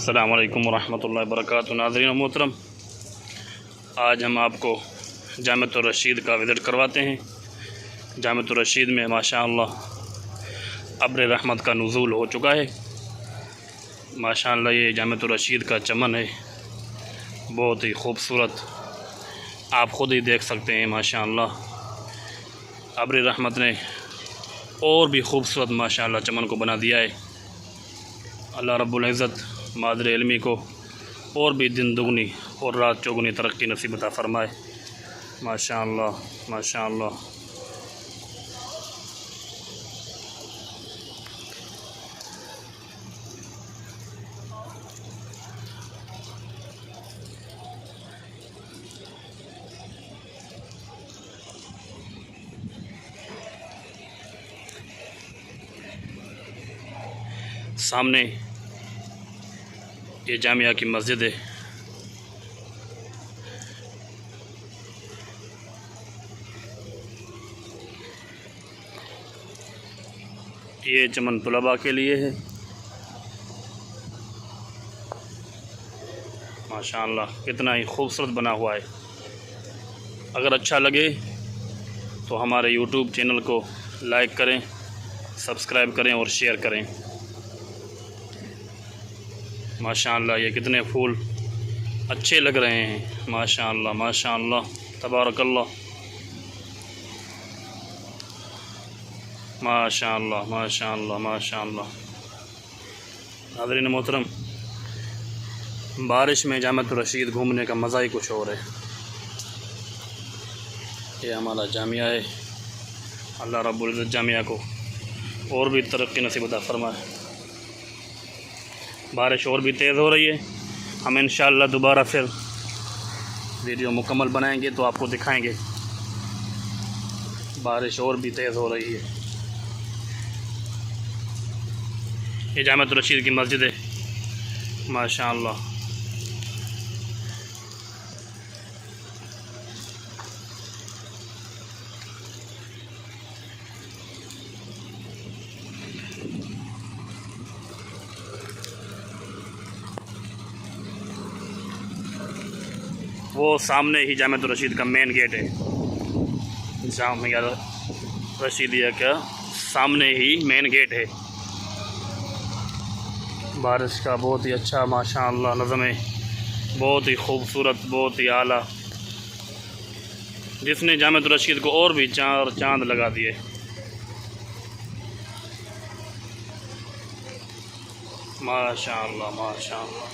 अस्सलामु अलैकुम वरहमतुल्लाहि वबरकातुहू। नाज़रीन मोहतरम, आज हम आपको जामिअतुर रशीद का विज़िट करवाते हैं। जामिअतुर रशीद में माशाअल्लाह अब्र रहमत का नुज़ूल हो चुका है। माशाअल्लाह ये जामिअतुर रशीद का चमन है, बहुत ही खूबसूरत, आप ख़ुद ही देख सकते हैं। माशाअल्लाह अब्र रहमत ने और भी खूबसूरत माशाअल्लाह चमन को बना दिया है। अल्लाह रब्बुल इज़्ज़त मादर इल्मी को और भी दिन दुगनी और रात चौगुनी तरक्की नसीब अता फ़रमाए। माशाअल्लाह माशाअल्लाह। सामने ये जामिया की मस्जिद है। ये चमन तुलबा के लिए है। माशाअल्लाह कितना ही खूबसूरत बना हुआ है। अगर अच्छा लगे तो हमारे यूट्यूब चैनल को लाइक करें, सब्सक्राइब करें और शेयर करें। माशाअल्लाह ये कितने फूल अच्छे लग रहे हैं। माशाअल्लाह माशाअल्लाह तबारकल्लाह। माशाअल्लाह माशाअल्लाह माशाअल्लाह। नाज़रीन मोहतरम, बारिश में जामिअतुर रशीद घूमने का मज़ा ही कुछ और है। ये हमारा जामिया है। अल्लाह रब्बुल इज़्ज़त जामिया को और भी तरक्की नसीब अता फरमाए। बारिश और भी तेज़ हो रही है। हम इंशाअल्लाह दोबारा फिर वीडियो मुकम्मल बनाएंगे तो आपको दिखाएंगे। बारिश और भी तेज़ हो रही है। ये जामिअतुर रशीद की मस्जिद है। माशाअल्लाह वो सामने ही जामिअतुर रशीद का मेन गेट है। जामिया रशीदिया का सामने ही मेन गेट है। बारिश का बहुत ही अच्छा माशाअल्लाह नज़म है, बहुत ही खूबसूरत, बहुत ही आला, जिसने जामिअतुर रशीद को और भी चांद लगा दिए। माशाअल्लाह माशाअल्लाह।